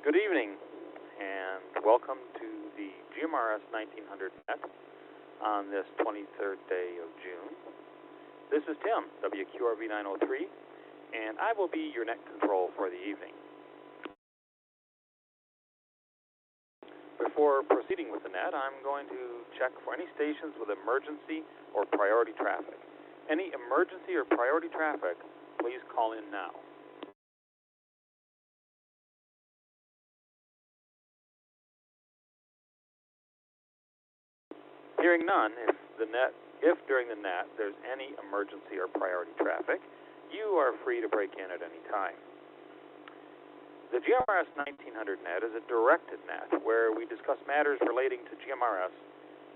Good evening, and welcome to the GMRS 1900 Net on this 23rd day of June. This is Tim, WQRV 903, and I will be your net control for the evening. Before proceeding with the net, I'm going to check for any stations with emergency or priority traffic. Any emergency or priority traffic, please call in now. Hearing none, if during the net there's any emergency or priority traffic, you are free to break in at any time. The GMRS 1900 Net is a directed net where we discuss matters relating to GMRS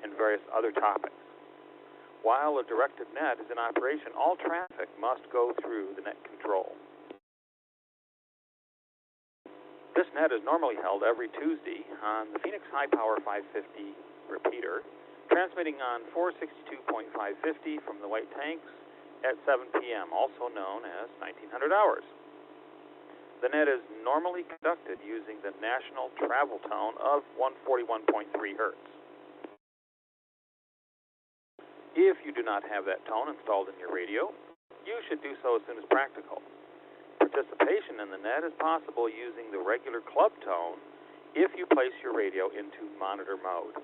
and various other topics. While a directed net is in operation, all traffic must go through the net control. This net is normally held every Tuesday on the Phoenix High Power 550 repeater, transmitting on 462.550 from the White Tanks at 7 p.m., also known as 1900 hours. The net is normally conducted using the national travel tone of 141.3 hertz. If you do not have that tone installed in your radio, you should do so as soon as practical. Participation in the net is possible using the regular club tone if you place your radio into monitor mode.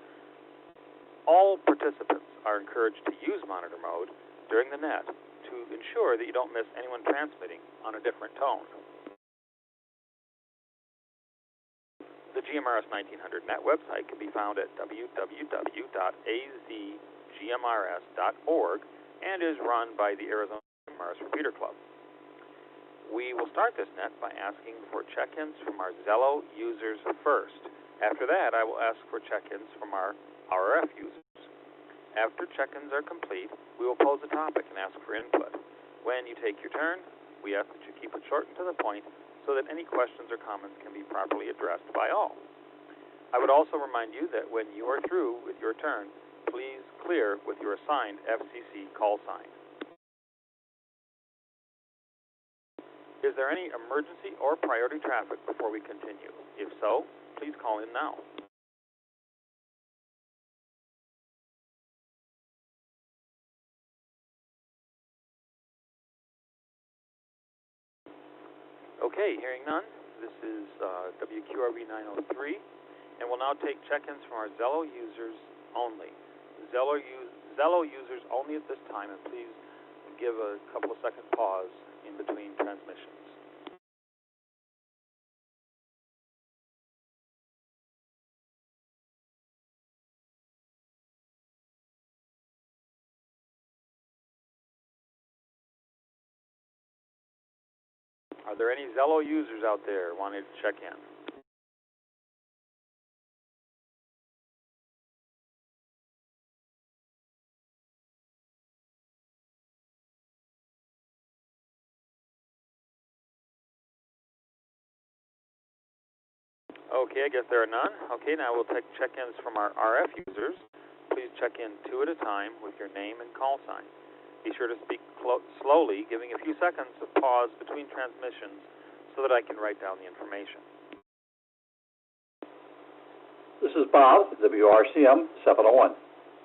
All participants are encouraged to use monitor mode during the net to ensure that you don't miss anyone transmitting on a different tone. The GMRS 1900 Net website can be found at www.AZGMRS.org and is run by the Arizona GMRS Repeater Club. We will start this net by asking for check-ins from our Zello users first. After that, I will ask for check-ins from our RF users. After check-ins are complete, we will pose a topic and ask for input. When you take your turn, we ask that you keep it short and to the point so that any questions or comments can be properly addressed by all. I would also remind you that when you are through with your turn, please clear with your assigned FCC call sign. Is there any emergency or priority traffic before we continue? If so, please call in now. Okay, hearing none, this is WQRV 903, and we'll now take check-ins from our Zello users only. Zello users only at this time, and please give a couple of second pause in between transmissions. Are there any Zello users out there wanting to check in? Okay, I guess there are none. Okay, now we'll take check-ins from our RF users. Please check in two at a time with your name and call sign. Be sure to speak slowly, giving a few seconds of pause between transmissions so that I can write down the information. This is Bob, WRCM 701.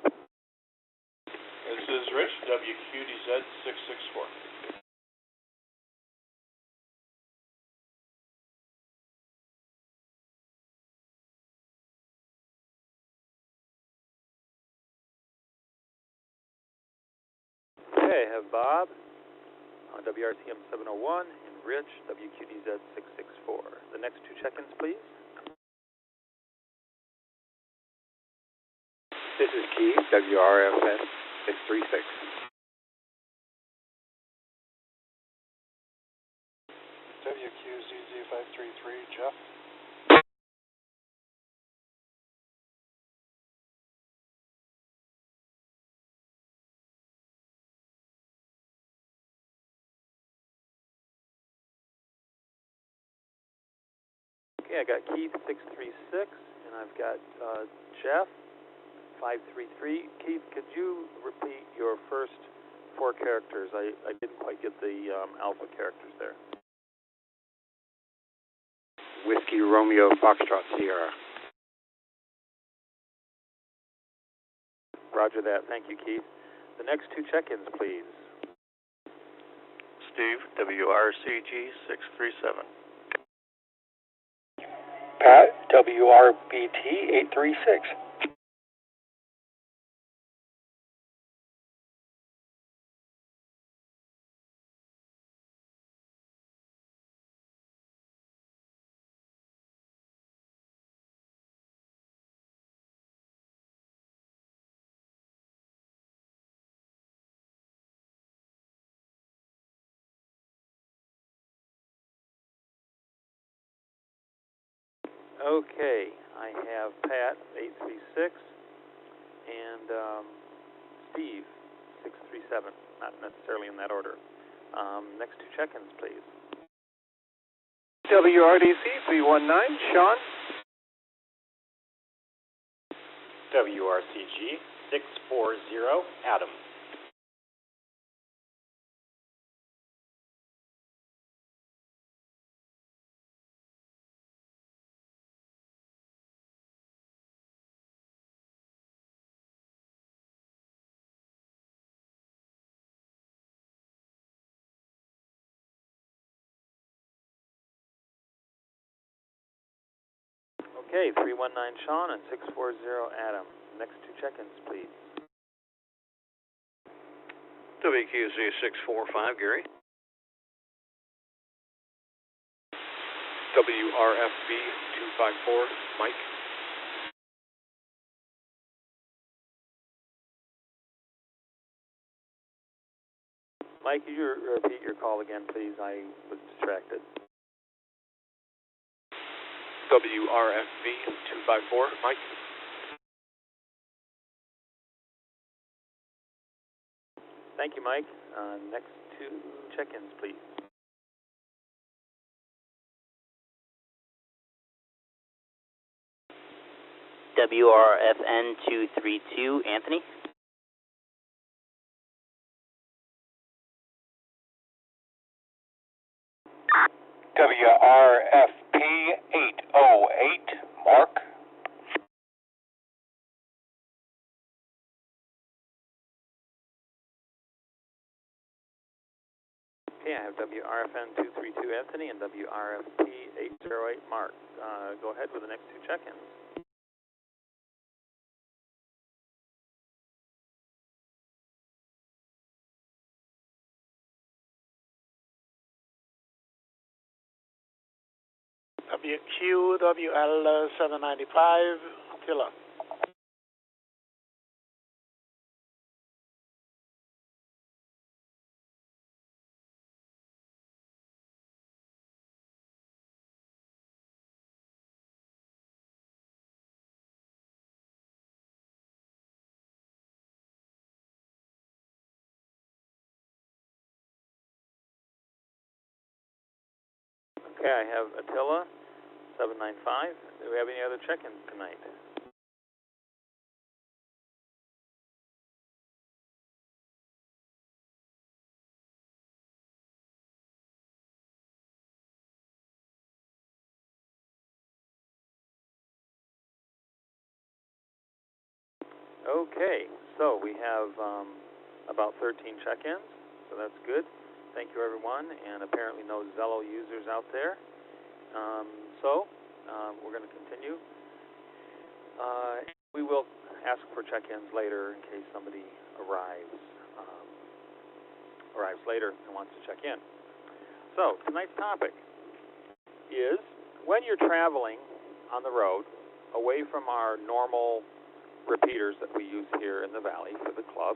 This is Rich, WQDZ 664. Okay, I have Bob, WRCM 701, and Rich, WQDZ 664. The next two check-ins, please. This is Keith, WRFS 636. WQZZ 533, Jeff. Okay, I got Keith 636, and I've got Jeff 533. Keith, could you repeat your first four characters? I didn't quite get the alpha characters there. Whiskey Romeo Foxtrot Sierra. Roger that. Thank you, Keith. The next two check-ins, please. Steve, WRCG 637. Pat, WRBT 836. Okay, I have Pat, 836, and Steve, 637, not necessarily in that order. Next two check-ins, please. WRDC 319, Sean. WRCG 640, Adam. Okay, 319 Sean and 640 Adam. Next two check-ins, please. WQZ 645, Gary. WRFB 254, Mike. Mike, could you repeat your call again, please? I was distracted. WRFB 254, Mike. Thank you, Mike. Next two check-ins, please. WRFN 232, Anthony. WRFP 808, Mark. Okay, I have WRFN 232 Anthony and WRFP 808 Mark. Go ahead with the next two check-ins. WQWL 795, Attila. Okay, I have Attila, 795. Do we have any other check-ins tonight? Okay, so we have about 13 check-ins, so that's good. Thank you, everyone, and apparently no Zello users out there. We're going to continue. We will ask for check-ins later in case somebody arrives later and wants to check in. So tonight's topic is when you're traveling on the road away from our normal repeaters that we use here in the Valley for the club,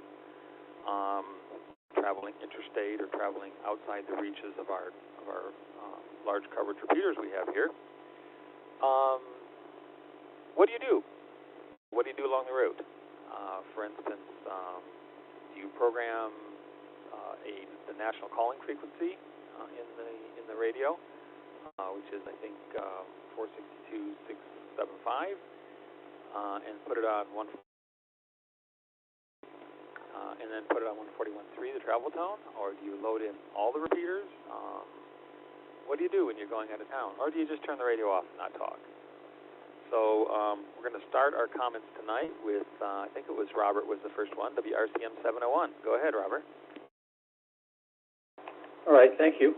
traveling interstate or traveling outside the reaches of our large coverage repeaters we have here. What do you do? What do you do along the route? For instance, do you program the national calling frequency in the radio, which is I think 462.675, and put it on and then put it on 141.3, the travel tone, or do you load in all the repeaters what do you do when you're going out of town? Or do you just turn the radio off and not talk? So we're going to start our comments tonight with, I think it was Robert was the first one, WRCM 701. Go ahead, Robert. All right, thank you.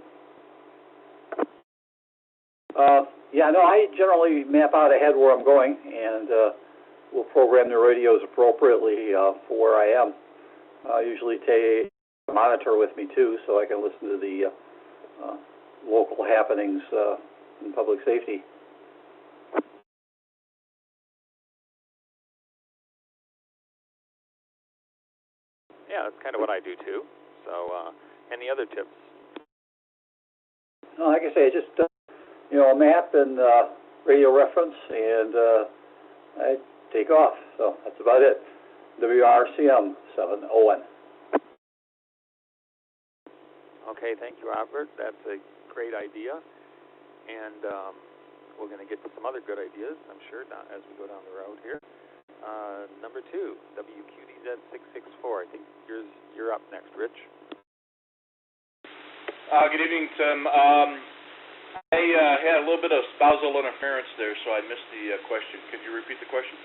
Yeah, no, I generally map out ahead where I'm going, and will program the radios appropriately for where I am. I usually take a monitor with me, too, so I can listen to the local happenings in public safety. Yeah, that's kind of what I do, too. So any other tips? No, like I say, just, a map and radio reference, and I take off. So that's about it. WRCM 701. Okay, thank you, Robert. That's a great idea. And we're going to get to some other good ideas, I'm sure, as we go down the road here. Number 2, WQDZ 664. I think you're up next, Rich. Good evening, Tim. I had a little bit of spousal interference there, so I missed the question. Could you repeat the question?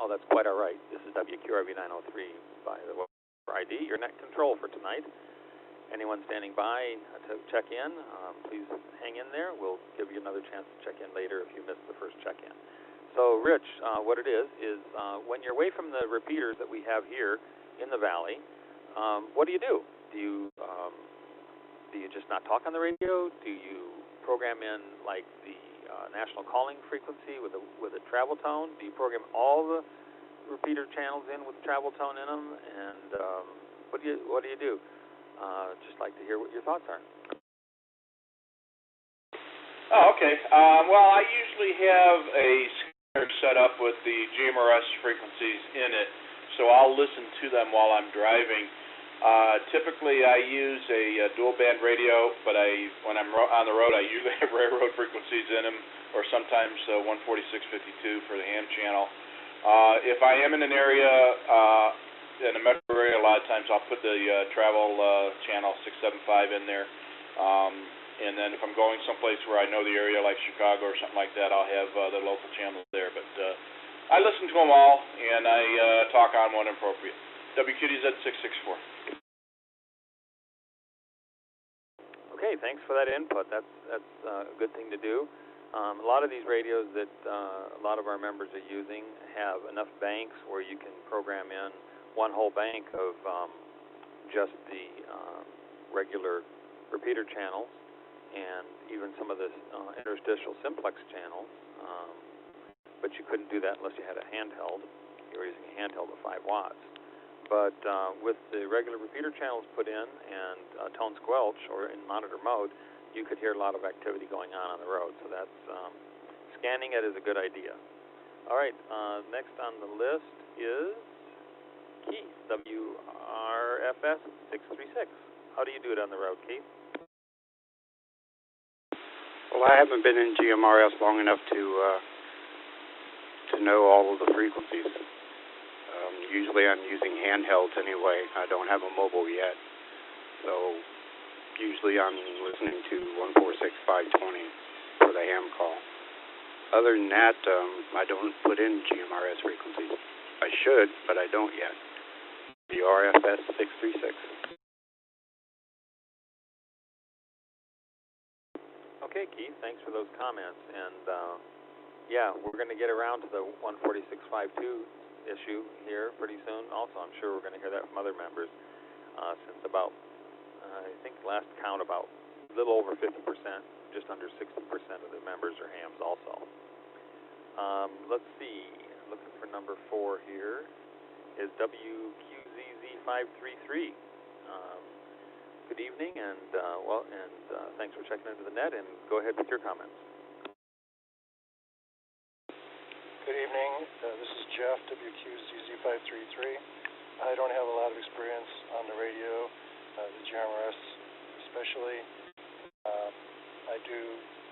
Oh, that's quite all right. This is WQRV 903 by the ID, your net control for tonight. Anyone standing by to check in, please hang in there. We'll give you another chance to check in later if you missed the first check-in. So, Rich, what it is when you're away from the repeaters that we have here in the Valley, what do? Do you just not talk on the radio? Do you program in like the national calling frequency with a travel tone? Do you program all the repeater channels in with travel tone in them? And what do you do? Just like to hear what your thoughts are. Oh, okay. Well, I usually have a scanner set up with the GMRS frequencies in it, so I'll listen to them while I'm driving. Typically, I use a dual band radio, but when I'm on the road, I usually have railroad frequencies in them, or sometimes 146.52 for the ham channel. If I am in an area, in a metro area, a lot of times I'll put the travel channel 675 in there. And then if I'm going someplace where I know the area, like Chicago or something like that, I'll have the local channels there. But I listen to them all, and I talk on when appropriate. WQDZ 664. Okay, thanks for that input. That's a good thing to do. A lot of these radios that a lot of our members are using have enough banks where you can program in one whole bank of just the regular repeater channels and even some of the interstitial simplex channels, but you couldn't do that unless you had a handheld. You were using a handheld of 5 watts. But with the regular repeater channels put in and tone squelch or in monitor mode, you could hear a lot of activity going on the road. So that's scanning it is a good idea. All right, next on the list is Keith, WRFS 636. How do you do it on the road, Keith? Well, I haven't been in GMRS long enough to know all of the frequencies. Usually I'm using handhelds anyway. I don't have a mobile yet. So usually I'm listening to 146.520 for the ham call. Other than that, I don't put in GMRS frequencies. I should, but I don't yet. The RFS 636. Okay, Keith, thanks for those comments. And yeah, we're going to get around to the 146.52 issue here pretty soon. Also, I'm sure we're going to hear that from other members since about, I think last count, about a little over 50%, just under 60% of the members are hams also. Let's see, looking for number 4 here is WQZZ 533. Good evening, and thanks for checking into the net, and go ahead with your comments. Good evening. This is Jeff, WQZZ533. I don't have a lot of experience on the radio, the GMRS especially. I do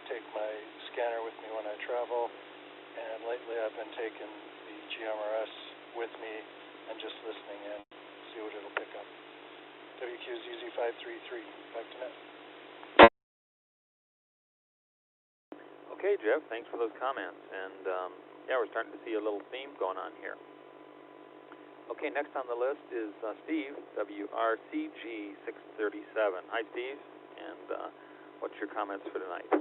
take my scanner with me when I travel, and lately I've been taking the GMRS with me and just listening in, see what it'll pick up. WQZZ533, back to net. Okay, Jeff, thanks for those comments. And yeah, we're starting to see a little theme going on here. Okay, next on the list is Steve, WRCG 637. Hi, Steve, and what's your comments for tonight?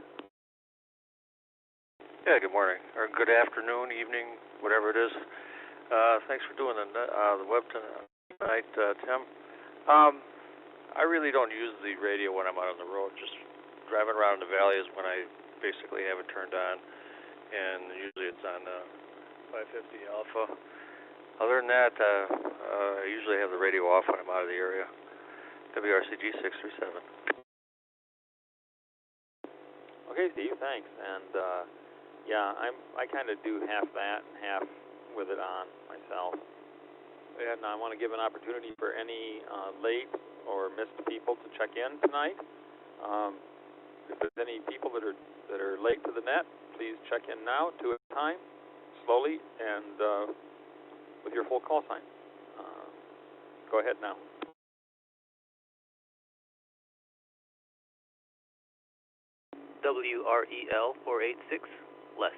Yeah, good morning, or good afternoon, evening, whatever it is. Thanks for doing the web tonight, Tim. I really don't use the radio when I'm out on the road. Just driving around in the valley is when I basically have it turned on, and usually it's on 550 alpha. Other than that, I usually have the radio off when I'm out of the area. WRCG 637. Okay, Steve, thanks. And yeah, I kind of do half that and half with it on myself. And I want to give an opportunity for any late or missed people to check in tonight. If there's any people that are late to the net, please check in now, 2 at a time, slowly, and with your full call sign. Go ahead now. WREL 486, Les.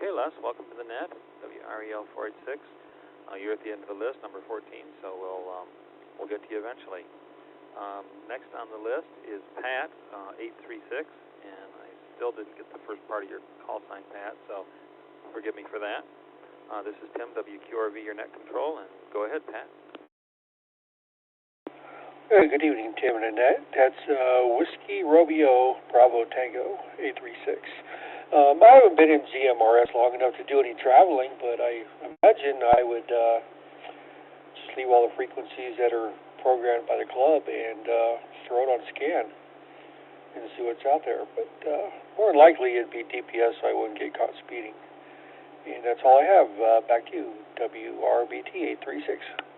Okay, Les, welcome to the net, WREL 486. You're at the end of the list, number 14, so we'll get to you eventually. Next on the list is Pat, 836, and I still didn't get the first part of your call sign, Pat, so forgive me for that. This is Tim, WQRV, your net control, and go ahead, Pat. Good evening, Tim and Annette. That's Whiskey Romeo Bravo Tango 836. I haven't been in ZMRS long enough to do any traveling, but I imagine I would just leave all the frequencies that are programmed by the club and throw it on scan and see what's out there. But more than likely it'd be DPS, so I wouldn't get caught speeding. And that's all I have. Back to you, WRBT 836.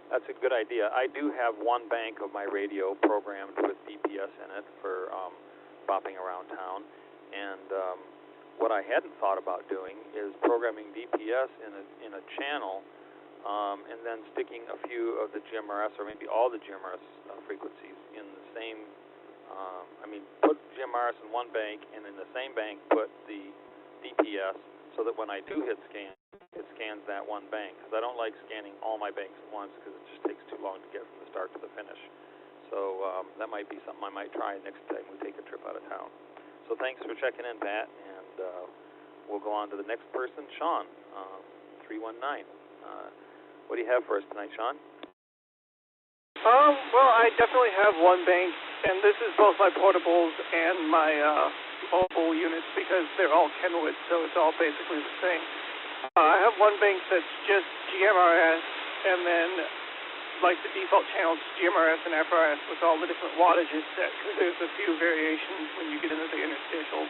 That's a good idea. I do have one bank of my radio programmed with DPS in it for bopping around town, and what I hadn't thought about doing is programming DPS in a channel, and then sticking a few of the GMRS or maybe all the GMRS frequencies in the same. Put GMRS in one bank, and in the same bank put the DPS, so that when I do hit scan, it scans that one bank, because I don't like scanning all my banks at once, because it just takes too long to get from the start to the finish. So that might be something I might try next time we take a trip out of town. So thanks for checking in, Pat, and we'll go on to the next person, Sean, 319. What do you have for us tonight, Sean? Well, I definitely have one bank, and this is both my portables and my mobile units, because they're all Kenwood, so it's all basically the same. I have one bank that's just GMRS, and then, like the default channels, GMRS and FRS with all the different wattages set, because there's a few variations when you get into the interstitials.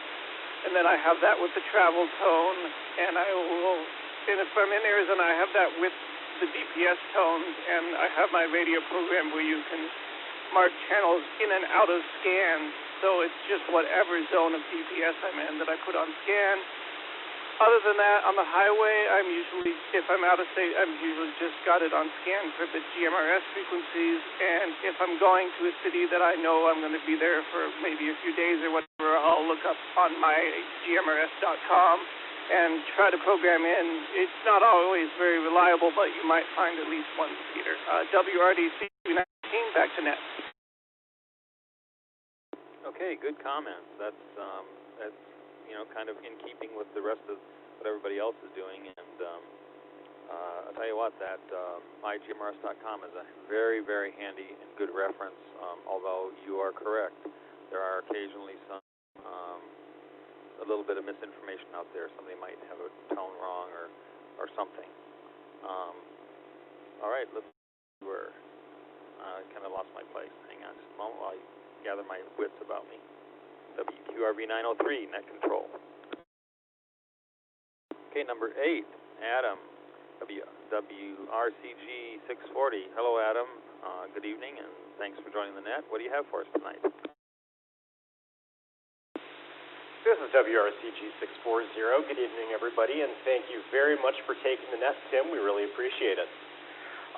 And then I have that with the travel tone, and if I'm in Arizona, I have that with the DPS tones, and I have my radio program where you can mark channels in and out of scan, so it's just whatever zone of DPS I'm in that I put on scan. Other than that, on the highway, if I'm out of state, I'm usually just got it on scan for the GMRS frequencies, and if I'm going to a city that I know I'm going to be there for maybe a few days or whatever, I'll look up on my GMRS.com and try to program in. It's not always very reliable, but you might find at least one repeater. WRDC 19, back to net. Okay, good comments. That's kind of in keeping with the rest of what everybody else is doing. And I'll tell you what, that mygmrs.com is a very, very handy and good reference. Although you are correct, there are occasionally some a little bit of misinformation out there. Somebody might have a tone wrong or something. All right, let's see where I kind of lost my place. Hang on just a moment while I gather my wits about me. WQRV 903, net control. Okay, number 8, Adam, WRCG 640. Hello, Adam. Good evening, and thanks for joining the net. What do you have for us tonight? This is WRCG 640. Good evening, everybody, and thank you very much for taking the net, Tim. We really appreciate it.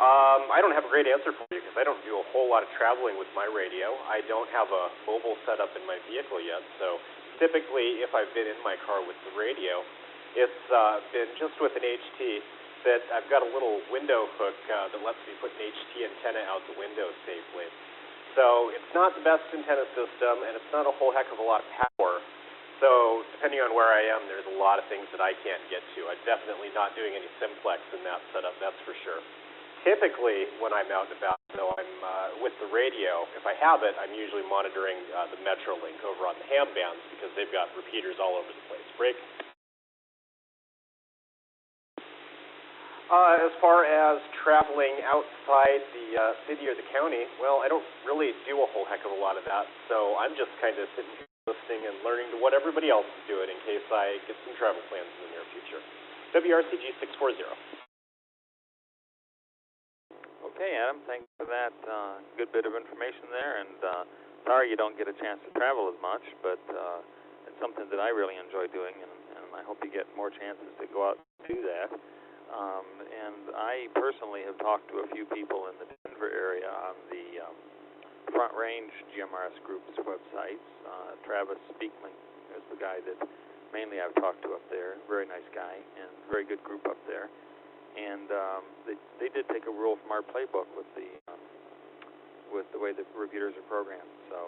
I don't have a great answer for you because I don't do a whole lot of traveling with my radio. I don't have a mobile setup in my vehicle yet, so typically if I've been in my car with the radio, it's been just with an HT that I've got a little window hook that lets me put an HT antenna out the window safely. So it's not the best antenna system, and it's not a whole heck of a lot of power. So depending on where I am, there's a lot of things that I can't get to. I'm definitely not doing any simplex in that setup, that's for sure. Typically, when I'm out and about, though, I'm with the radio. If I have it, I'm usually monitoring the Metrolink over on the ham bands because they've got repeaters all over the place. Break. As far as traveling outside the city or the county, well, I don't really do a whole heck of a lot of that, so I'm just kind of sitting here listening and learning to what everybody else is doing in case I get some travel plans in the near future. WRCG 640. Okay, Adam, thanks for that good bit of information there, and sorry you don't get a chance to travel as much, but it's something that I really enjoy doing, and I hope you get more chances to go out and do that. And I personally have talked to a few people in the Denver area on the Front Range GMRS Group's websites. Travis Speakman is the guy that mainly I've talked to up there. Very nice guy and very good group up there. And they did take a rule from our playbook with the way the repeaters are programmed. So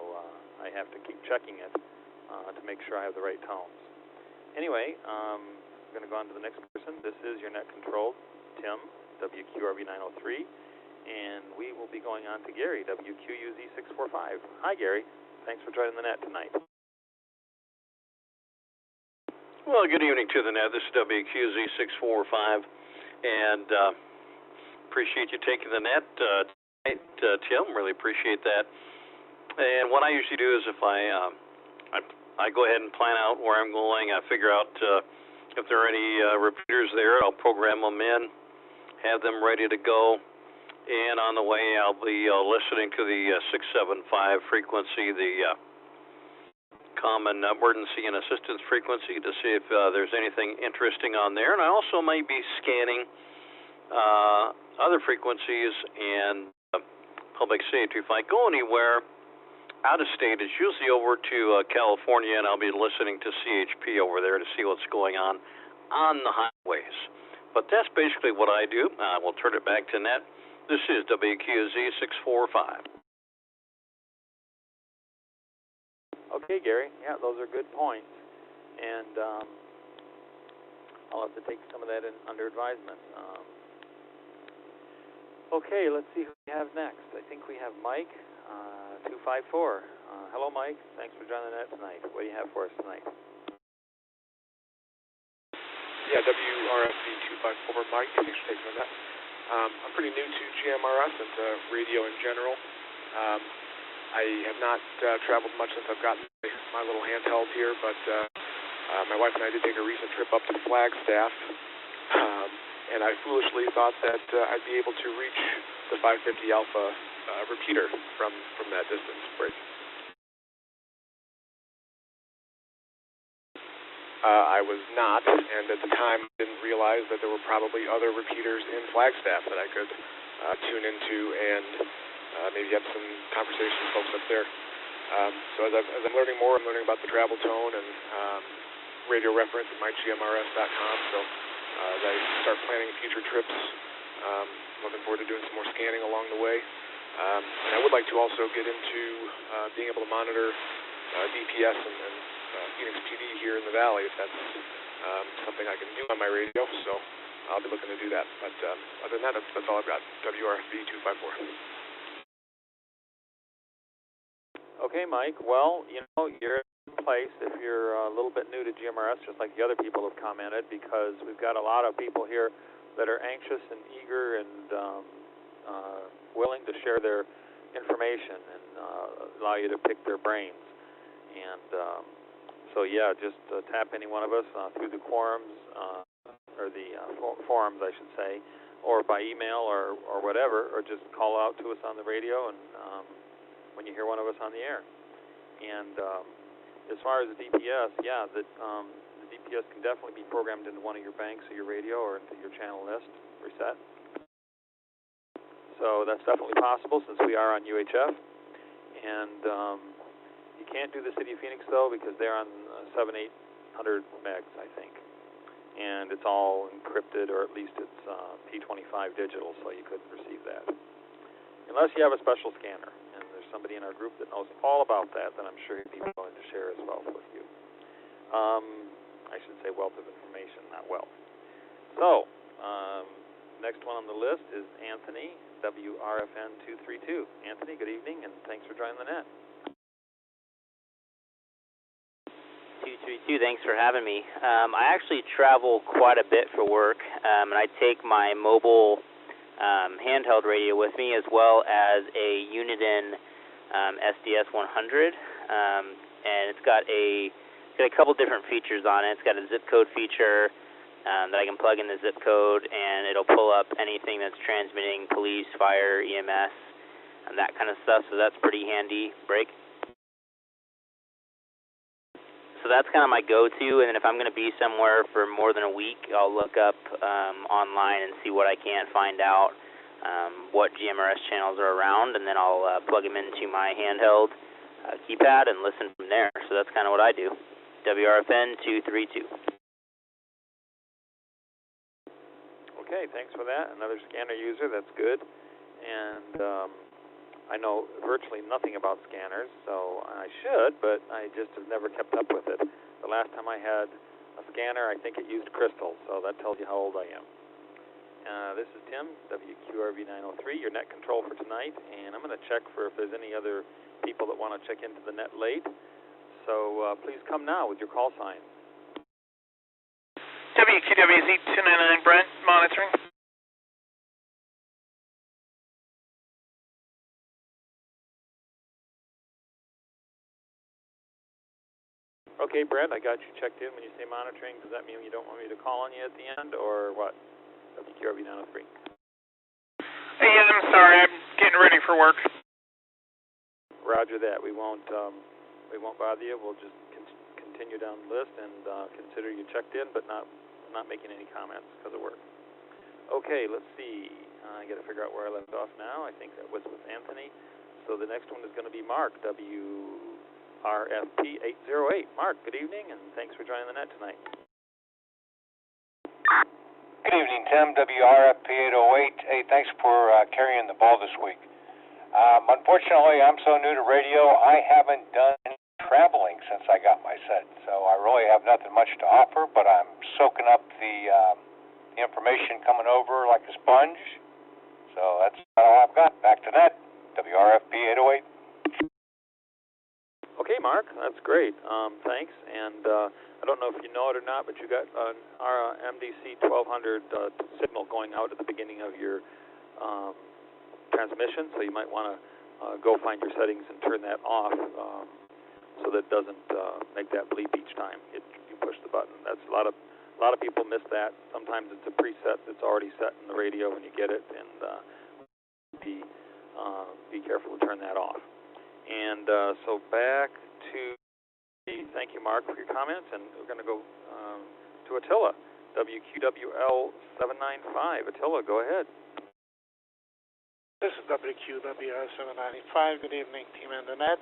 I have to keep checking it to make sure I have the right tones. Anyway, I'm going to go on to the next person. This is your net controlled, Tim, WQRV 903, and we will be going on to Gary, WQUZ 645. Hi, Gary. Thanks for joining the net tonight. Well, good evening to the net. This is WQZ 645, and appreciate you taking the net tonight, Tim. Really appreciate that. And what I usually do is if I go ahead and plan out where I'm going, I figure out if there are any repeaters there, I'll program them in, have them ready to go, and on the way I'll be listening to the 675 frequency, the common emergency and assistance frequency, to see if there's anything interesting on there. And I also may be scanning other frequencies and public safety. If I go anywhere out of state, it's usually over to California, and I'll be listening to CHP over there to see what's going on the highways. But that's basically what I do. We'll turn it back to net. This is WQZ 645. Okay, Gary. Yeah, those are good points. And I'll have to take some of that under advisement. Okay, let's see who we have next. I think we have Mike, 254. Hello, Mike. Thanks for joining the net tonight. What do you have for us tonight? Yeah, WRFV 254, Mike. Thanks for taking that. I'm pretty new to GMRS and to radio in general. I have not traveled much since I've gotten my little handheld here, but my wife and I did take a recent trip up to Flagstaff, and I foolishly thought that I'd be able to reach the 550 alpha repeater from that distance break. I was not, and at the time didn't realize that there were probably other repeaters in Flagstaff that I could tune into and maybe have some conversations with folks up there. So as I'm learning more, I'm learning about the travel tone and radio reference at mygmrs.com. So as I start planning future trips, looking forward to doing some more scanning along the way. And I would like to also get into being able to monitor DPS and Phoenix PD here in the Valley, if that's something I can do on my radio. So I'll be looking to do that. But other than that, that's all I've got. WRFV 254. Okay, Mike. Well, you know, you're in a place if you're a little bit new to GMRS, just like the other people have commented, because we've got a lot of people here that are anxious and eager and willing to share their information and allow you to pick their brains. And so, yeah, just tap any one of us through the quorums, or the forums, I should say, or by email or whatever, or just call out to us on the radio and when you hear one of us on the air. And as far as the DPS, yeah, the DPS can definitely be programmed into one of your banks or your radio or into your channel list reset. So that's definitely possible since we are on UHF. And you can't do the City of Phoenix, though, because they're on 7,800 megs, I think. And it's all encrypted, or at least it's P25 digital, so you couldn't receive that. Unless you have a special scanner. And there's somebody in our group that knows all about that, then I'm sure he'd be willing to share his wealth with you. I should say wealth of information, not wealth. So, next one on the list is Anthony, WRFN232. Anthony, good evening, and thanks for joining the net. 232, thanks for having me. I actually travel quite a bit for work, and I take my mobile handheld radio with me as well as a Uniden SDS 100, and it's got a couple different features on it. It's got a zip code feature that I can plug in the zip code, and it'll pull up anything that's transmitting police, fire, EMS, and that kind of stuff, so that's pretty handy. Break. So that's kind of my go-to, and then if I'm going to be somewhere for more than a week, I'll look up online and see what I can find out, what GMRS channels are around, and then I'll plug them into my handheld keypad and listen from there. So that's kind of what I do. WRFN 232. Okay, thanks for that. Another scanner user, that's good. And I know virtually nothing about scanners, so I should, but I just have never kept up with it. The last time I had a scanner, I think it used crystal, so that tells you how old I am. This is Tim, WQRV 903, your net control for tonight, and I'm going to check for if there's any other people that want to check into the net late. So please come now with your call sign. WQWZ 299, Brent, monitoring. Okay, Brent, I got you checked in. When you say monitoring, does that mean you don't want me to call on you at the end, or what? WQRV 903. Hey, I'm sorry, I'm getting ready for work. Roger that. We won't bother you. We'll just continue down the list and consider you checked in, but not making any comments because of work. Okay, let's see. I got to figure out where I left off now. I think that was with Anthony. So the next one is going to be Mark, WRFP 808. Mark, good evening, and thanks for joining the net tonight. Good evening, Tim, WRFP 808. Hey, thanks for carrying the ball this week. Unfortunately, I'm so new to radio, I haven't done any traveling since I got my set, so I really have nothing much to offer, but I'm soaking up the information coming over like a sponge. So that's all I've got. Back to net, WRFP 808. Okay, Mark, that's great. Thanks. And I don't know if you know it or not, but you got our MDC 1200 signal going out at the beginning of your transmission, so you might want to go find your settings and turn that off so that it doesn't make that bleep each time you push the button. That's a lot of people miss that. Sometimes it's a preset that's already set in the radio when you get it, and be careful to turn that off. And so back to, thank you, Mark, for your comments, and we're going to go to Attila, WQWL 795. Attila, go ahead. This is WQWL 795. Good evening, team and the net.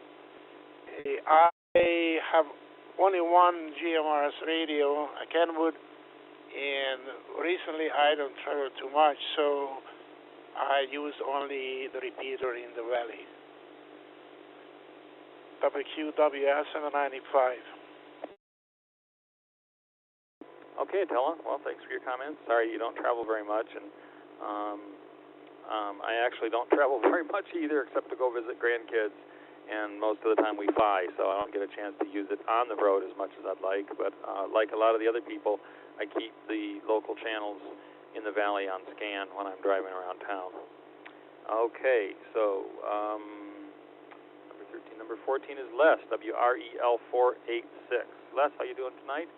I have only one GMRS radio, a Kenwood, and recently I don't travel too much, so I use only the repeater in the valley. WQWL 795. Okay, Attila. Well, thanks for your comments. Sorry you don't travel very much, and I actually don't travel very much either, except to go visit grandkids, and most of the time we fly, so I don't get a chance to use it on the road as much as I'd like. But like a lot of the other people, I keep the local channels in the valley on scan when I'm driving around town. Okay, so number 13. Number 14 is Les, WREL 486. Les, how you doing tonight?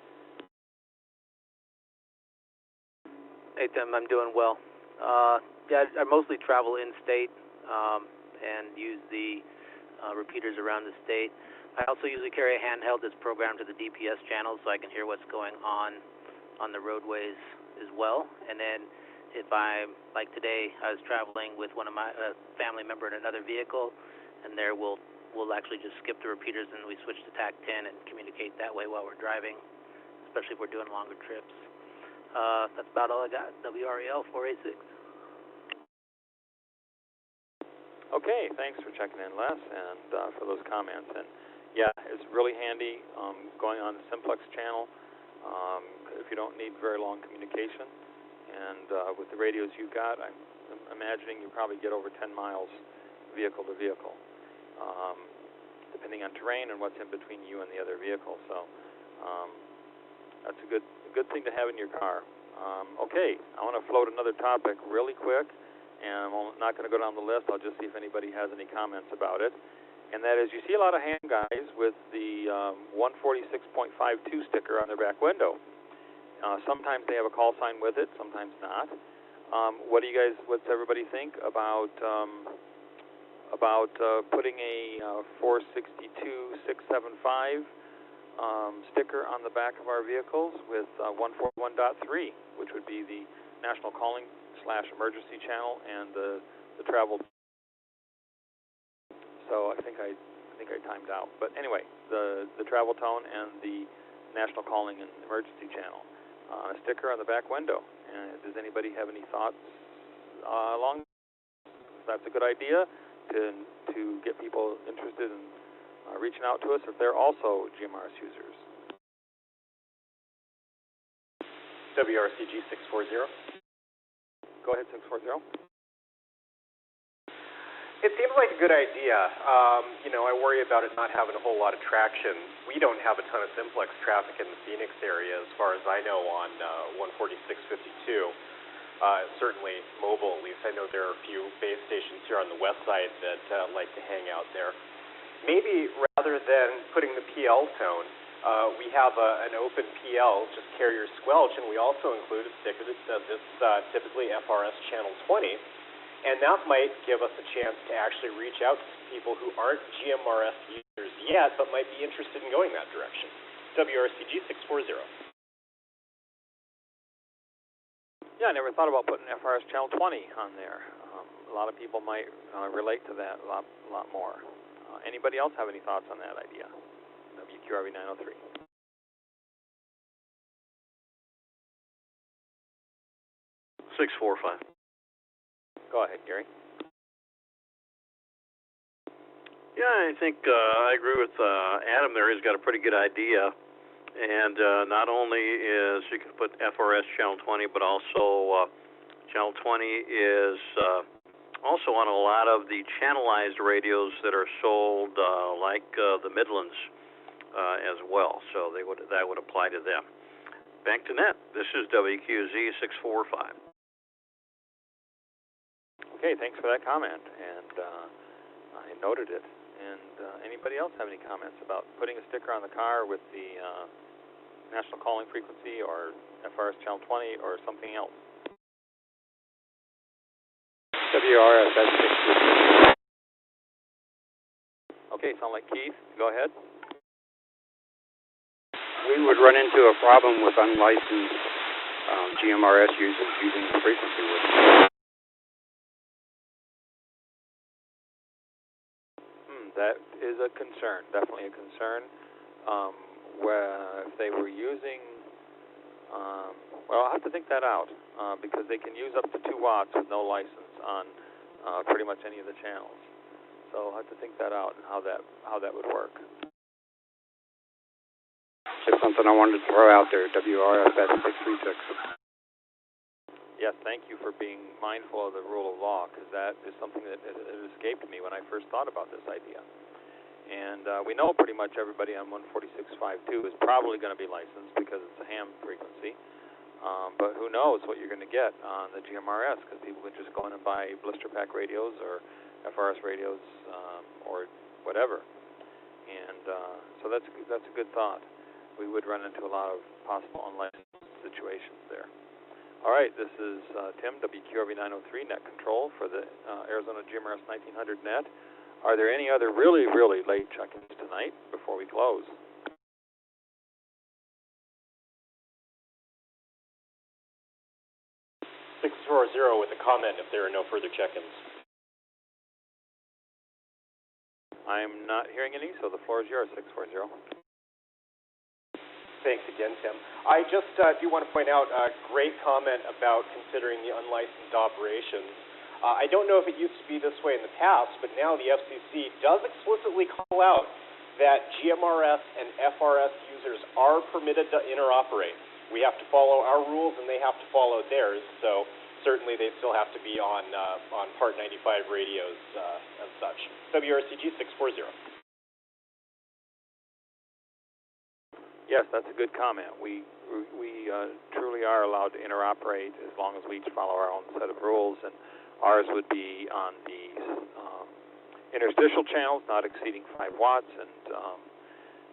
Hey, Tim, I'm doing well. Yeah, I mostly travel in-state and use the repeaters around the state. I also usually carry a handheld that's programmed to the DPS channel so I can hear what's going on the roadways as well. And then if I'm, like today, I was traveling with one of my family member in another vehicle, and there we'll actually just skip the repeaters and we switch to TAC 10 and communicate that way while we're driving, especially if we're doing longer trips. That's about all I got. WREL 486. Okay, thanks for checking in, Les, and for those comments. And yeah, it's really handy going on the Simplex channel if you don't need very long communication. And with the radios you got, I'm imagining you probably get over 10 miles vehicle to vehicle, depending on terrain and what's in between you and the other vehicle. So that's a good thing to have in your car. Okay, I want to float another topic really quick, and I'm not going to go down the list. I'll just see if anybody has any comments about it. And that is, you see a lot of ham guys with the 146.52 sticker on their back window. Sometimes they have a call sign with it, sometimes not. What's everybody think about putting a 462.675 sticker on the back of our vehicles with 141.3, which would be the national calling / emergency channel and the travel. So I think I timed out. But anyway, the travel tone and the national calling and emergency channel. A sticker on the back window. Does anybody have any thoughts along? That's a good idea to get people interested in reaching out to us if they're also GMRS users. WRCG 640. Go ahead, 640. It seems like a good idea. I worry about it not having a whole lot of traction. We don't have a ton of simplex traffic in the Phoenix area, as far as I know, on 146.52. Certainly mobile, at least. I know there are a few base stations here on the west side that like to hang out there. Maybe rather than putting the PL tone, we have an open PL, just carrier squelch, and we also include a sticker that says it's typically FRS channel 20. And that might give us a chance to actually reach out to people who aren't GMRS users yet, but might be interested in going that direction. WRCG 640. Yeah, I never thought about putting FRS channel 20 on there. A lot of people might relate to that a lot more. Anybody else have any thoughts on that idea? WQRV 903. $645. Go ahead, Gary. Yeah, I think I agree with Adam there. He's got a pretty good idea. And not only is you can put FRS channel 20, but also channel 20 is also on a lot of the channelized radios that are sold like the Midlands as well. So that would apply to them. Back to Net. This is WQZ 645. Okay, thanks for that comment, and I noted it. And anybody else have any comments about putting a sticker on the car with the national calling frequency or FRS channel 20 or something else? WRS, that's 6. Okay, sound like Keith. Go ahead. We would run into a problem with unlicensed GMRS users using the frequency with us. That is a concern, definitely a concern. Where if they were using, well, I'll have to think that out because they can use up to 2 watts with no license on pretty much any of the channels. So I'll have to think that out and how that would work. Just something I wanted to throw out there. WRF at 636. Yes, thank you for being mindful of the rule of law, because that is something that it escaped me when I first thought about this idea. And we know pretty much everybody on 146.52 is probably going to be licensed because it's a ham frequency. But who knows what you're going to get on the GMRS, because people could just go in and buy blister pack radios or FRS radios or whatever. And so that's a good thought. We would run into a lot of possible unlicensed situations there. All right, this is Tim, WQRV 903, Net Control for the Arizona GMRS 1900 Net. Are there any other really, really late check-ins tonight before we close? (640) with a comment if there are no further check-ins. I'm not hearing any, so the floor is yours, 640. Thanks again, Tim. I just do want to point out a great comment about considering the unlicensed operations. I don't know if it used to be this way in the past, but now the FCC does explicitly call out that GMRS and FRS users are permitted to interoperate. We have to follow our rules, and they have to follow theirs. So certainly, they still have to be on Part 95 radios and such. WRCG 640. Yes, that's a good comment. We truly are allowed to interoperate as long as we each follow our own set of rules, and ours would be on the interstitial channels, not exceeding 5 watts, and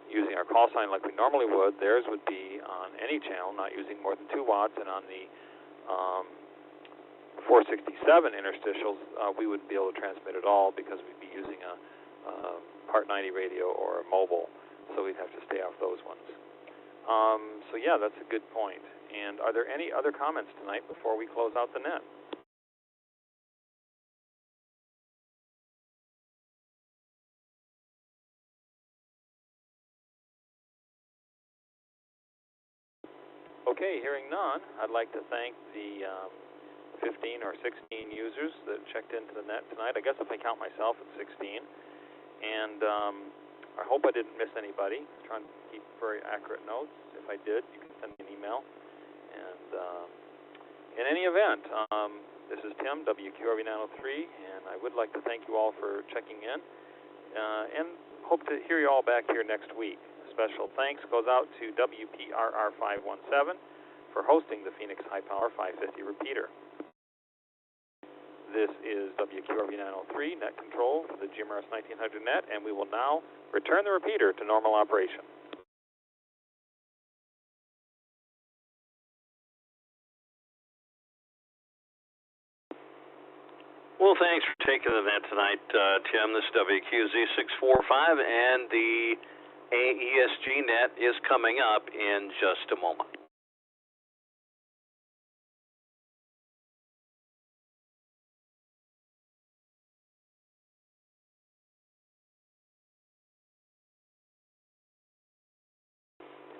using our call sign like we normally would. Theirs would be on any channel, not using more than 2 watts, and on the 467 interstitials, we wouldn't be able to transmit at all because we'd be using a Part 90 radio or a mobile, so we'd have to stay off those ones. So yeah, that's a good point. And are there any other comments tonight before we close out the net? Okay, hearing none, I'd like to thank the 15 or 16 users that checked into the net tonight. I guess if I count myself, it's 16. And I hope I didn't miss anybody. I'm trying to keep very accurate notes. If I did, you can send me an email. And in any event, this is Tim, WQRV 903, and I would like to thank you all for checking in and hope to hear you all back here next week. Special thanks goes out to WPRR 517 for hosting the Phoenix High Power 550 repeater. This is WQRV 903 Net Control for the GMRS 1900 Net, and we will now return the repeater to normal operation. Well, thanks for taking the net tonight, Tim. This is WQZ 645, and the AESG Net is coming up in just a moment.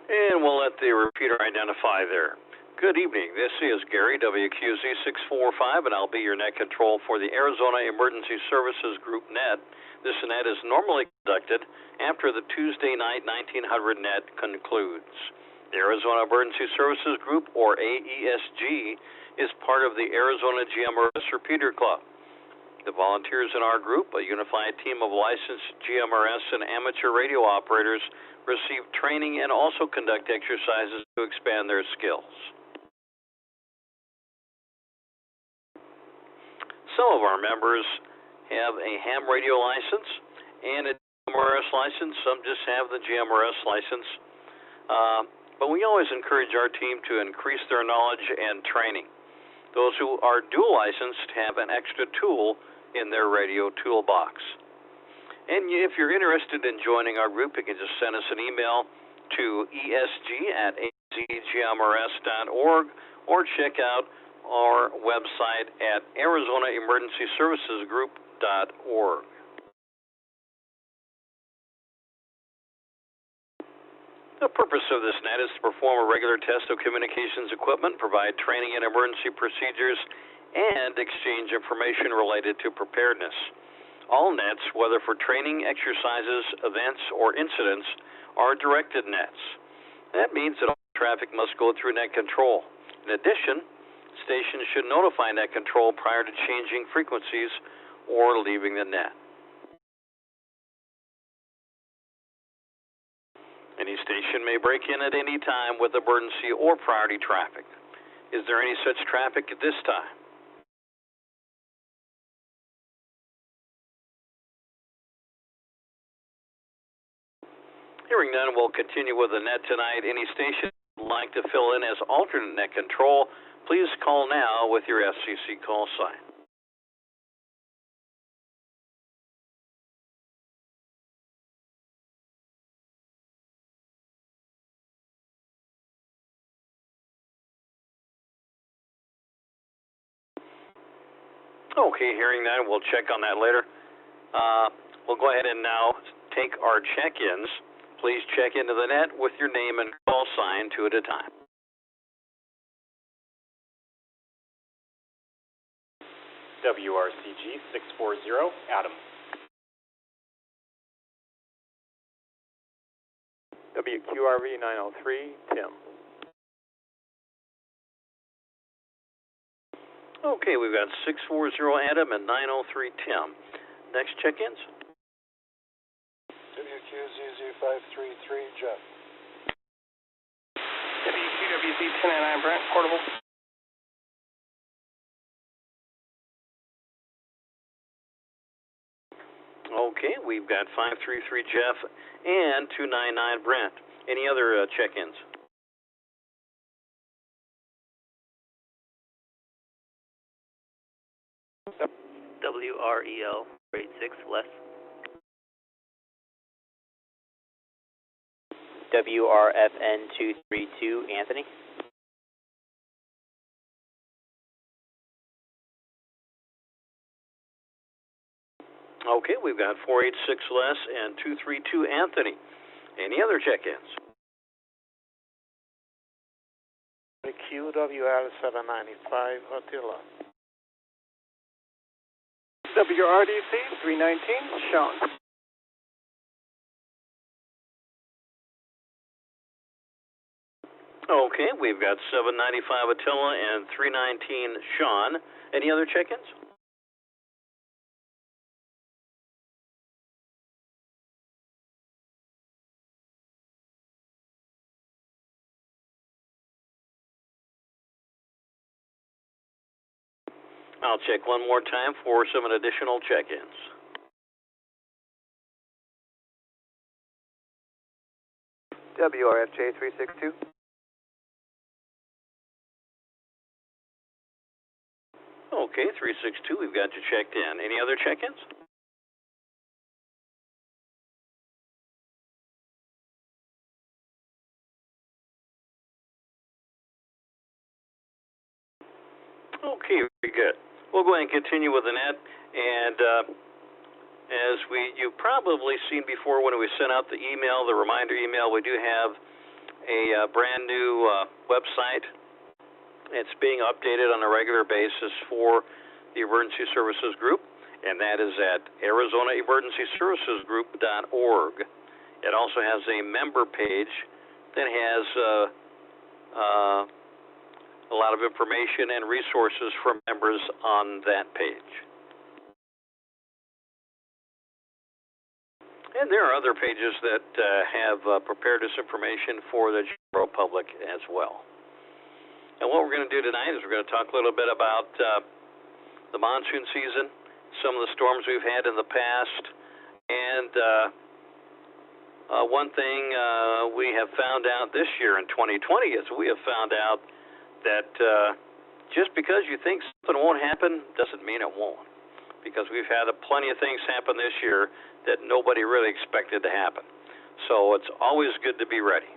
And we'll let the repeater identify there. Good evening. This is Gary, WQZ 645, and I'll be your net control for the Arizona Emergency Services Group Net. This net is normally conducted after the Tuesday night 1900 net concludes. The Arizona Emergency Services Group, or AESG, is part of the Arizona GMRS Repeater Club. The volunteers in our group, a unified team of licensed GMRS and amateur radio operators, receive training and also conduct exercises to expand their skills. Some of our members have a ham radio license and a GMRS license. Some just have the GMRS license. But we always encourage our team to increase their knowledge and training. Those who are dual licensed have an extra tool in their radio toolbox. And if you're interested in joining our group, you can just send us an email to esg@azgmrs.org or check out our website at arizonaemergencyservicesgroup.org. The purpose of this net is to perform a regular test of communications equipment, provide training in emergency procedures, and exchange information related to preparedness. All nets, whether for training, exercises, events, or incidents, are directed nets. That means that all traffic must go through net control. In addition, stations should notify net control prior to changing frequencies or leaving the net. Any station may break in at any time with emergency or priority traffic. Is there any such traffic at this time? Hearing none, we'll continue with the net tonight. Any station would like to fill in as alternate net control, please call now with your FCC call sign. Okay, hearing that, we'll check on that later. We'll go ahead and now take our check-ins. Please check into the net with your name and call sign, 2 at a time. WRCG 640, Adam. WQRV 903, Tim. Okay, we've got 640 Adam and 903 Tim. Next check-ins. WQZZ533, Jeff. WQWZ 1099, Brent, portable. Okay, we've got 533 Jeff and 299 Brent. Any other check-ins? WREL 86, Les. WRFN 232, Anthony. Okay, we've got 486 Les and 232 Anthony. Any other check-ins? QWL 795, Attila. WRDC 319, Sean. Okay, we've got 795 Attila and 319 Sean. Any other check-ins? I'll check one more time for some additional check-ins. WRFJ 362. Okay, 362, we've got you checked in. Any other check-ins? Okay, very good. We'll go ahead and continue with the net, and as you've probably seen before when we sent out the email, the reminder email, we do have a brand new website. It's being updated on a regular basis for the Emergency Services Group, and that is at ArizonaEmergencyServicesGroup.org. It also has a member page that has a lot of information and resources for members on that page. And there are other pages that have prepared this information for the general public as well. And what we're going to do tonight is we're going to talk a little bit about the monsoon season, some of the storms we've had in the past, and one thing we have found out this year in 2020 is we have found out that just because you think something won't happen doesn't mean it won't. Because we've had plenty of things happen this year that nobody really expected to happen. So it's always good to be ready.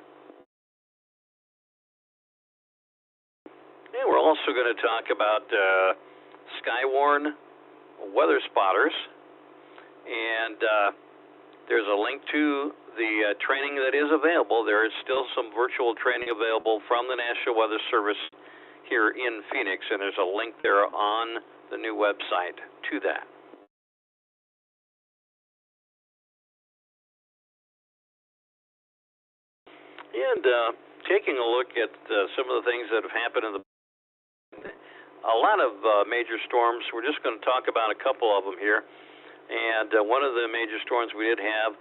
And we're also going to talk about Skywarn weather spotters. And there's a link to the training that is available. There is still some virtual training available from the National Weather Service here in Phoenix, and there's a link there on the new website to that. And taking a look at some of the things that have happened in a lot of major storms. We're just going to talk about a couple of them here. And one of the major storms we did have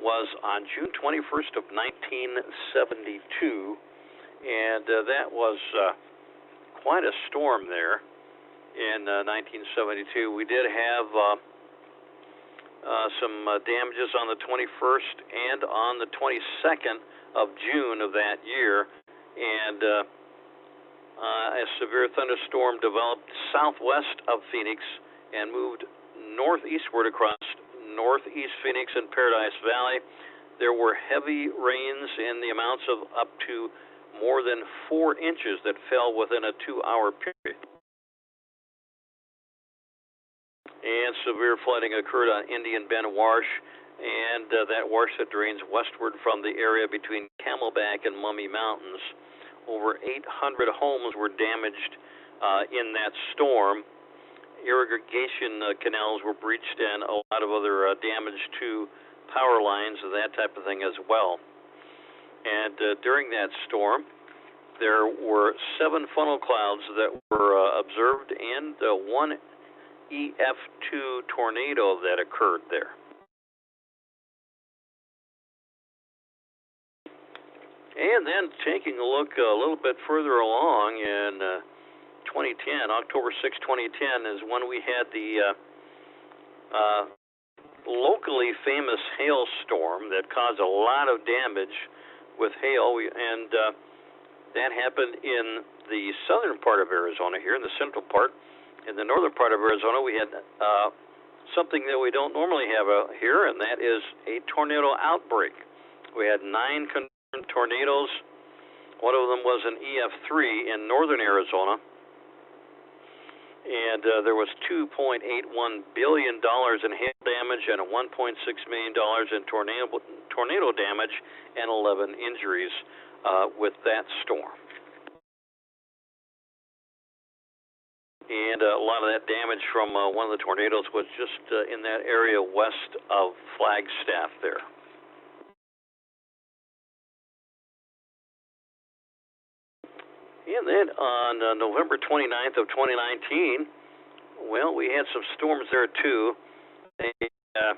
was on June 21st of 1972, and that was quite a storm there in 1972. We did have some damages on the 21st and on the 22nd of June of that year, and a severe thunderstorm developed southwest of Phoenix and moved northeastward across northeast Phoenix and Paradise Valley. There were heavy rains in the amounts of up to more than 4 inches that fell within a 2-hour period. and severe flooding occurred on Indian Bend Wash, and that wash that drains westward from the area between Camelback and Mummy Mountains. Over 800 homes were damaged in that storm. Irrigation canals were breached, and a lot of other damage to power lines and that type of thing as well. And during that storm, there were 7 funnel clouds that were observed, and one EF2 tornado that occurred there. And then taking a look a little bit further along in 2010, October 6, 2010 is when we had the locally famous hailstorm that caused a lot of damage with hail, and that happened in the southern part of Arizona here, in the central part. In the northern part of Arizona, we had something that we don't normally have here, and that is a tornado outbreak. We had 9 confirmed tornadoes. One of them was an EF3 in northern Arizona, and there was $2.81 billion in hail damage and $1.6 million in tornado damage and 11 injuries with that storm. And a lot of that damage from one of the tornadoes was just in that area west of Flagstaff there. And then on November 29th of 2019, well, we had some storms there too. A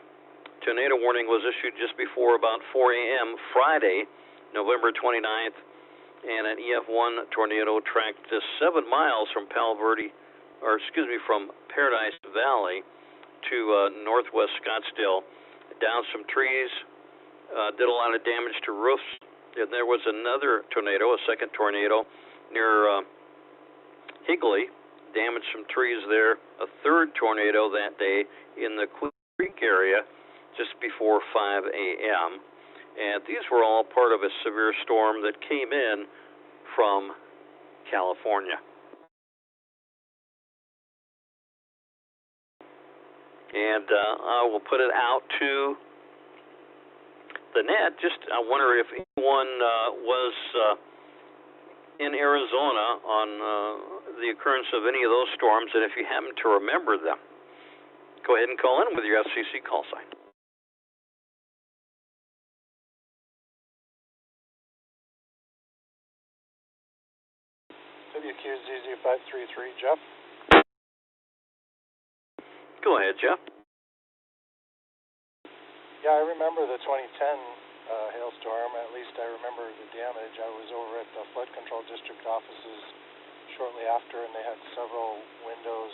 tornado warning was issued just before about 4 a.m. Friday, November 29th, and an EF1 tornado tracked 7 miles from from Paradise Valley to northwest Scottsdale, down some trees, did a lot of damage to roofs. And there was another tornado, a second tornado, near Higley, damaged some trees there. A third tornado that day in the Queen Creek area just before 5 a.m. And these were all part of a severe storm that came in from California. And I will put it out to the net. I wonder if anyone was in Arizona on the occurrence of any of those storms, and if you happen to remember them, go ahead and call in with your FCC call sign. WQZZ533, Jeff? Go ahead, Jeff. Yeah, I remember the 2010 hailstorm. At least I remember the damage. I was over at the flood control district offices shortly after, and they had several windows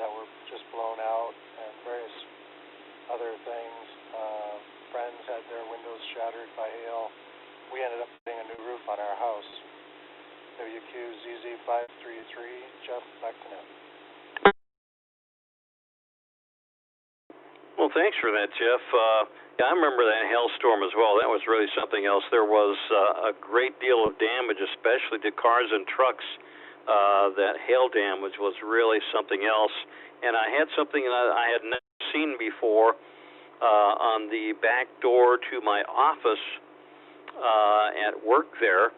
that were just blown out and various other things. Friends had their windows shattered by hail. We ended up putting a new roof on our house. WQZZ533, Jeff, back to net. Well, thanks for that, Jeff. Yeah, I remember that hailstorm as well. That was really something else. There was a great deal of damage, especially to cars and trucks. That hail damage was really something else. And I had something that I had never seen before on the back door to my office at work there.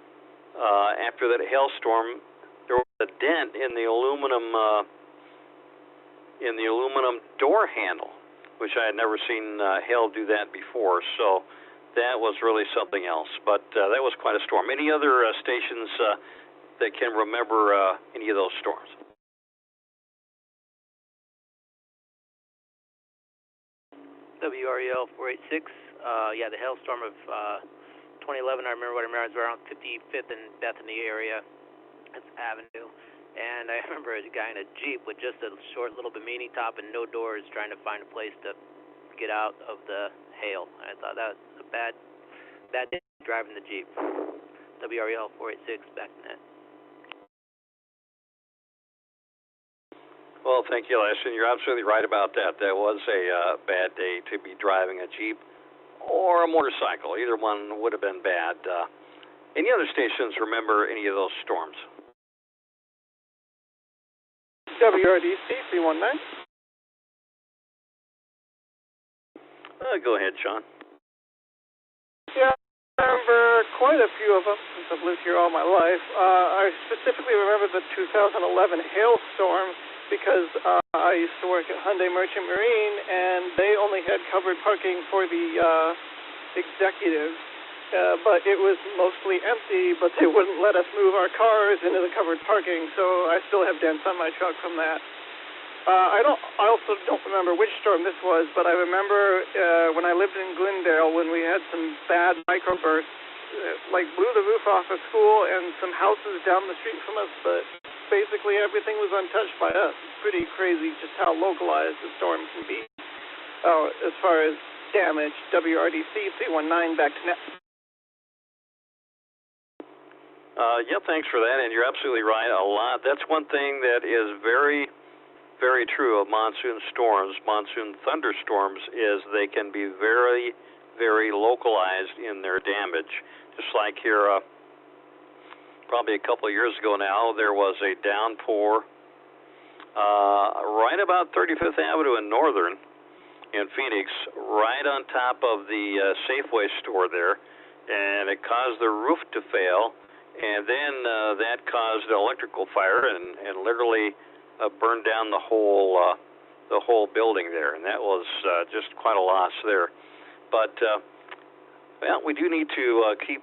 After that hailstorm, there was a dent in the aluminum door handle, which I had never seen hail do that before. So that was really something else. But that was quite a storm. Any other stations that can remember any of those storms? WREL 486. Yeah, the hailstorm of 2011. I remember it was around 55th and Bethany area. That's Avenue. And I remember a guy in a Jeep with just a short little bimini top and no doors trying to find a place to get out of the hail. I thought that was a bad day driving the Jeep. WREL 486, back to net. Well, thank you, Leslie. You're absolutely right about that. That was a bad day to be driving a Jeep or a motorcycle. Either one would have been bad. Any other stations remember any of those storms? WRDC 319. Go ahead, Sean. Yeah, I remember quite a few of them since I've lived here all my life. I specifically remember the 2011 hailstorm because I used to work at Hyundai Merchant Marine, and they only had covered parking for the executives, but it was mostly empty, but they wouldn't let us move our cars into the covered parking, so I still have dents on my truck from that. I also don't remember which storm this was, but I remember when I lived in Glendale when we had some bad microbursts, like blew the roof off a school and some houses down the street from us, but basically everything was untouched by us. It's pretty crazy just how localized the storm can be. As far as damage, WRDC 319 back to net. Yeah, thanks for that, and you're absolutely right. That's one thing that is very, very true of monsoon storms, monsoon thunderstorms, is they can be very, very localized in their damage. Just like here, probably a couple of years ago now, there was a downpour right about 35th Avenue in Northern in Phoenix, right on top of the Safeway store there, and it caused the roof to fail, and then that caused an electrical fire and literally burned down the whole building there, and that was just quite a loss there. But well, we do need to keep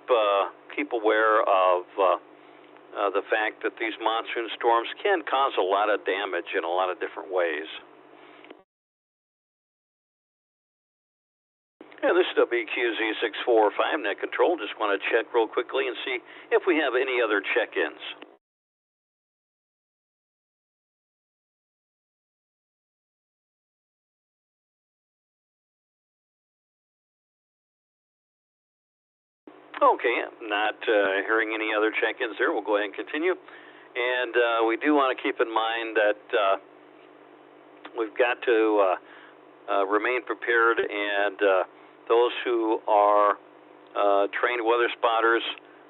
aware of the fact that these monsoon storms can cause a lot of damage in a lot of different ways. Yeah, this is WQZ645 Net Control. Just want to check real quickly and see if we have any other check-ins. Okay, not hearing any other check-ins there. We'll go ahead and continue. And we do want to keep in mind that we've got to remain prepared, and those who are trained weather spotters,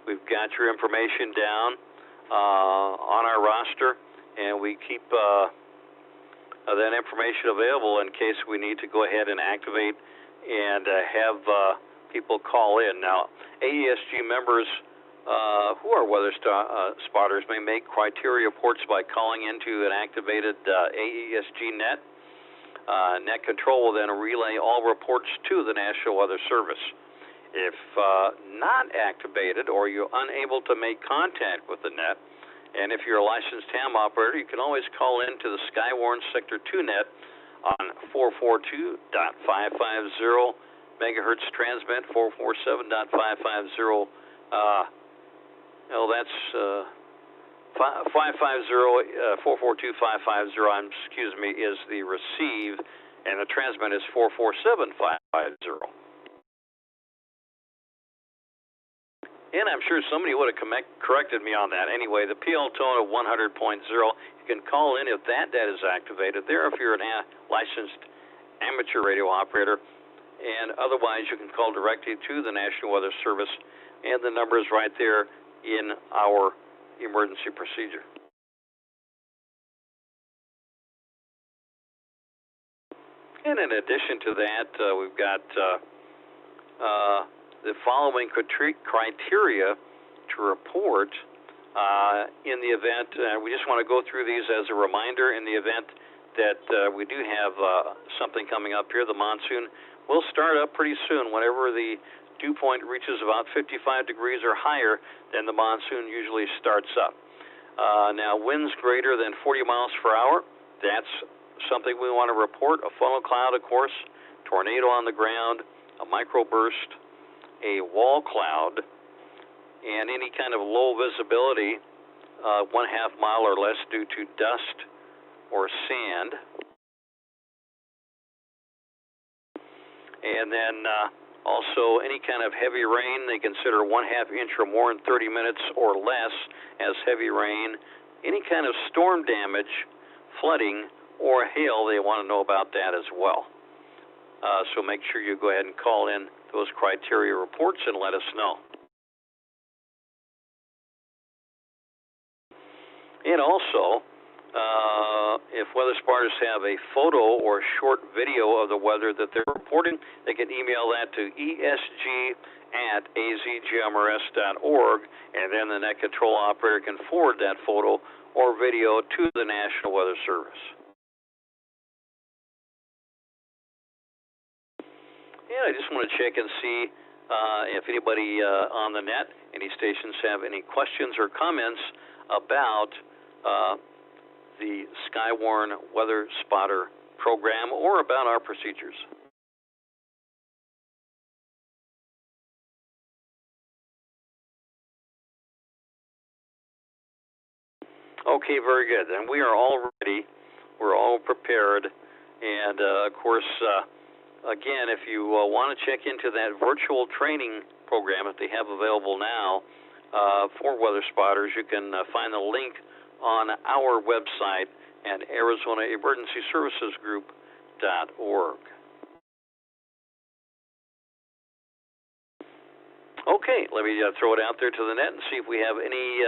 we've got your information down on our roster, and we keep that information available in case we need to go ahead and activate and have people call in. Now, AESG members who are weather spotters may make criteria reports by calling into an activated AESG Net. Net Control will then relay all reports to the National Weather Service. If not activated or you're unable to make contact with the net, and if you're a licensed ham operator, you can always call in to the Skywarn Sector 2 net on 442.550 megahertz transmit, 447.550. That's 442.550, is the receive, and the transmit is 447.550. And I'm sure somebody would have corrected me on that. Anyway, the PL tone of 100.0, you can call in if that is activated there, if you're a licensed amateur radio operator, and otherwise you can call directly to the National Weather Service, and the number is right there in our emergency procedure. And in addition to that, we've got the following criteria to report in the event, we just want to go through these as a reminder in the event that we do have something coming up here. The monsoon will start up pretty soon. Whenever the dew point reaches about 55 degrees or higher, then the monsoon usually starts up. Now, winds greater than 40 miles per hour, that's something we want to report. A funnel cloud, of course, tornado on the ground, a microburst, a wall cloud, and any kind of low visibility, 1/2 mile or less due to dust or sand. And then also any kind of heavy rain, they consider 1/2 inch or more in 30 minutes or less as heavy rain. Any kind of storm damage, flooding, or hail, they want to know about that as well. So make sure you go ahead and call in those criteria reports and let us know. And also, if weather spotters have a photo or short video of the weather that they're reporting, reporting, they can email that to ESG@AZGMRS.org, and then the net control operator can forward that photo or video to the National Weather Service. And I just want to check and see if anybody on the net, any stations have any questions or comments about the Skywarn Weather Spotter program or about our procedures. Okay, very good. And we are all ready. We're all prepared. And, of course, again, if you want to check into that virtual training program that they have available now for weather spotters, you can find the link on our website at ArizonaEmergencyServicesGroup.org. Okay, let me throw it out there to the net and see if we have any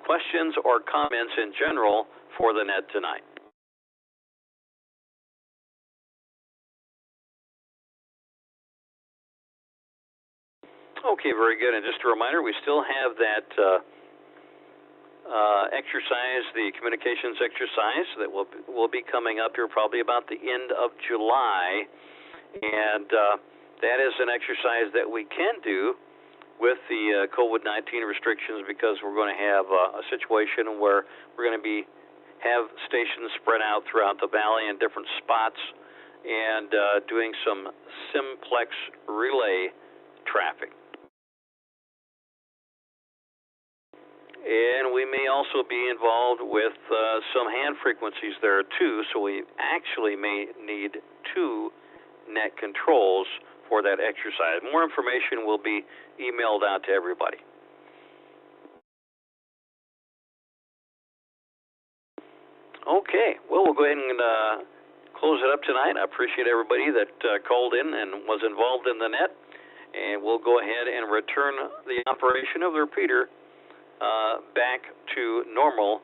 questions or comments in general for the net tonight. Okay, very good. And just a reminder, we still have that exercise, the communications exercise, that will be coming up here probably about the end of July. And that is an exercise that we can do with the COVID-19 restrictions, because we're going to have a situation where we're going to have stations spread out throughout the valley in different spots and doing some simplex relay traffic. And we may also be involved with some hand frequencies there too, so we actually may need 2 net controls for that exercise. More information will be emailed out to everybody. Okay, well, we'll go ahead and close it up tonight. I appreciate everybody that called in and was involved in the net, and we'll go ahead and return the operation of the repeater back to normal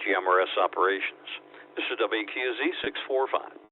GMRS operations. This is WQZ 645.